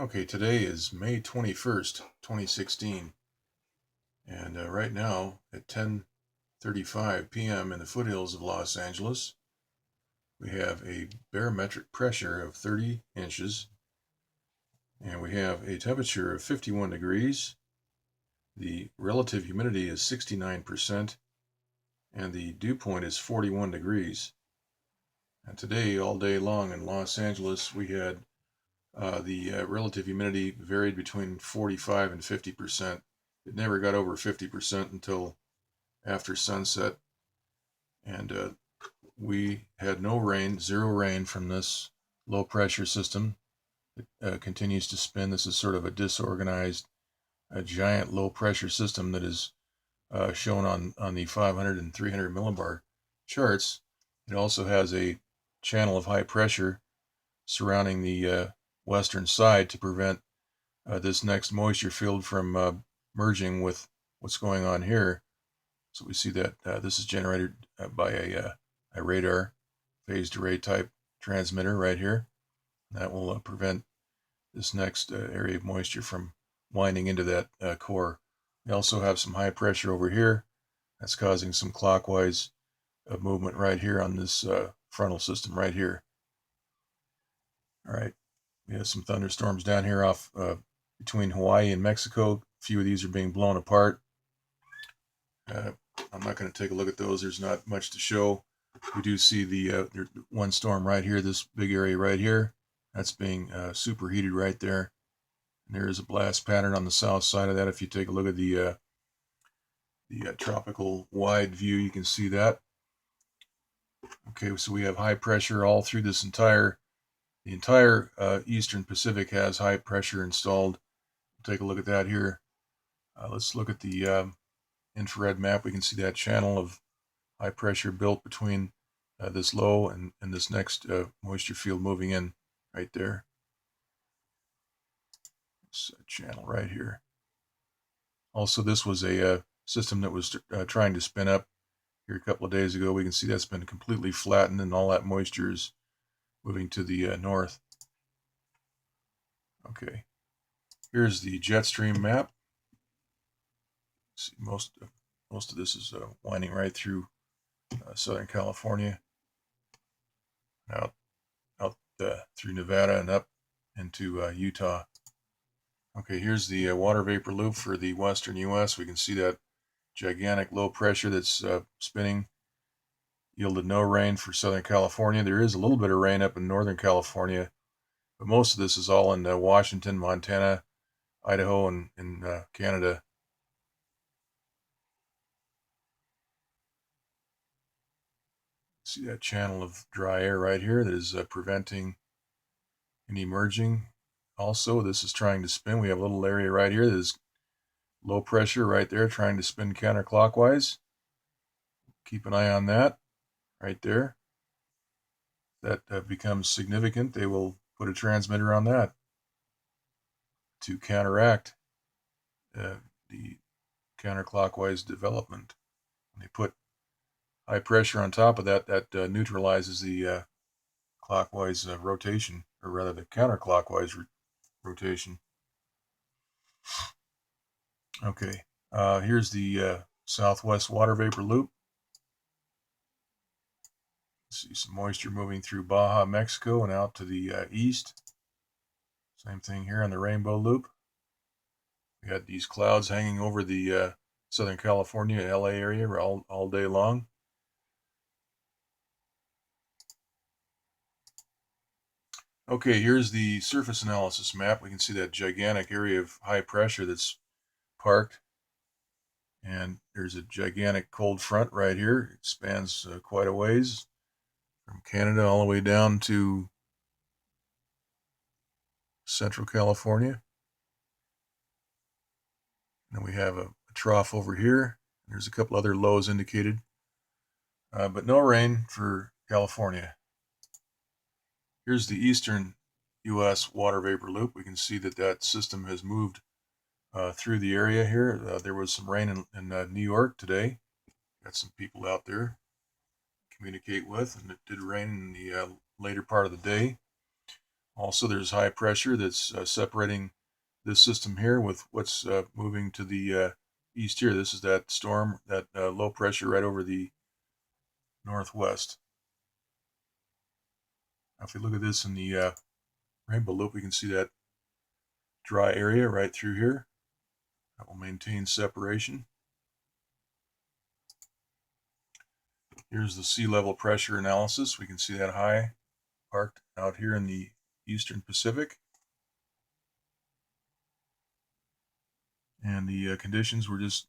Okay, today is May 21st, 2016, and right now at 10:35 p.m. in the foothills of Los Angeles, we have a barometric pressure of 30 inches, and we have a temperature of 51 degrees. The relative humidity is 69%, and the dew point is 41 degrees. And today, all day long in Los Angeles, we had the relative humidity varied between 45 and 50%. It never got over 50% until after sunset, and we had no rain, zero rain from this low pressure system. It continues to spin. This is sort of a disorganized, a giant low pressure system that is shown on the 500 and 300 millibar charts. It also has a channel of high pressure surrounding the western side to prevent this next moisture field from merging with what's going on here. So we see that this is generated by a radar phased array type transmitter right here. That will prevent this next area of moisture from winding into that core. We also have some high pressure over here. That's causing some clockwise movement right here on this frontal system right here. All right, we have some thunderstorms down here off between Hawaii and Mexico. A few of these are being blown apart. I'm not going to take a look at those. There's not much to show. We do see the one storm right here, this big area right here. That's being superheated right there. And there is a blast pattern on the south side of that. If you take a look at the tropical wide view, you can see that. Okay, so we have high pressure all through this the entire eastern Pacific has high pressure installed. We'll take a look at that here. Let's look at the infrared map. We can see that channel of high pressure built between this low and this next moisture field moving in right there. This channel right here. Also, this was a system that was trying to spin up here a couple of days ago. We can see that's been completely flattened and all that moisture is moving to the north. Okay, here's the jet stream map. See, most of this is winding right through Southern California, out through Nevada and up into Utah. Okay, here's the water vapor loop for the western U.S. We can see that gigantic low pressure that's spinning yielded no rain for Southern California. There is a little bit of rain up in Northern California, but most of this is all in Washington, Montana, Idaho, and in Canada. See that channel of dry air right here that is preventing any merging. Also, this is trying to spin. We have a little area right here that is low pressure right there trying to spin counterclockwise. Keep an eye on that right there. That becomes significant. They will put a transmitter on that to counteract the counterclockwise development. When they put high pressure on top of that, that neutralizes the clockwise rotation, or rather the counterclockwise rotation. Okay, here's the southwest water vapor loop. See some moisture moving through Baja, Mexico, and out to the east. Same thing here on the rainbow loop. We got these clouds hanging over the Southern California, LA area all day long. Okay, here's the surface analysis map. We can see that gigantic area of high pressure that's parked. And there's a gigantic cold front right here. It spans quite a ways from Canada all the way down to Central California. And then we have a trough over here. There's a couple other lows indicated, but no rain for California. Here's the eastern U.S. water vapor loop. We can see that system has moved through the area here. There was some rain in New York today. Got some people out there to communicate with, and it did rain in the later part of the day. Also, there's high pressure that's separating this system here with what's moving to the east here. This is that storm, that low pressure right over the northwest. Now, if we look at this in the rainbow loop, we can see that dry area right through here. That will maintain separation. Here's the sea level pressure analysis. We can see that high parked out here in the eastern Pacific. And the conditions were just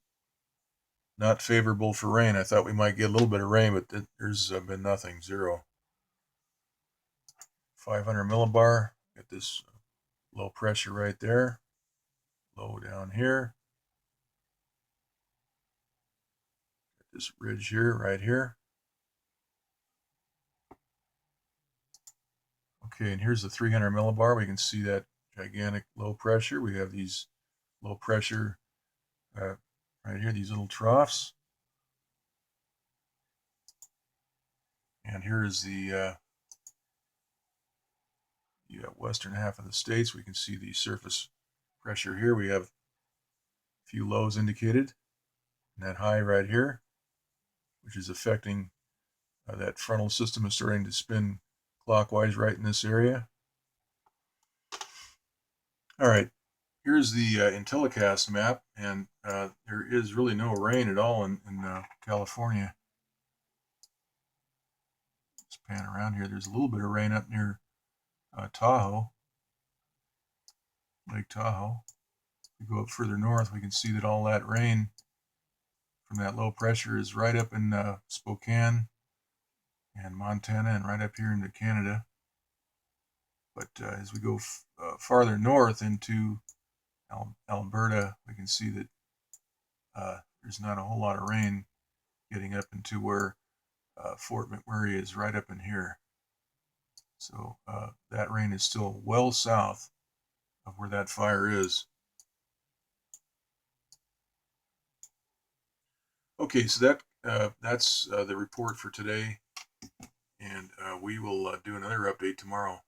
not favorable for rain. I thought we might get a little bit of rain, but there's been nothing, zero. 500 millibar, get this low pressure right there, low down here. Get this ridge here, right here. Okay, and here's the 300 millibar. We can see that gigantic low pressure. We have these low pressure right here, these little troughs. And here is the western half of the states. We can see the surface pressure here. We have a few lows indicated, and that high right here, which is affecting that frontal system is starting to spin clockwise right in this area. All right, here's the IntelliCast map, and there is really no rain at all in California. Let's pan around here. There's a little bit of rain up near Tahoe, Lake Tahoe. If we go up further north, we can see that all that rain from that low pressure is right up in Spokane and Montana and right up here into Canada. But as we go farther north into Alberta, we can see that there's not a whole lot of rain getting up into where Fort McMurray is right up in here. So that rain is still well south of where that fire is. Okay, so that's the report for today, and we will do another update tomorrow.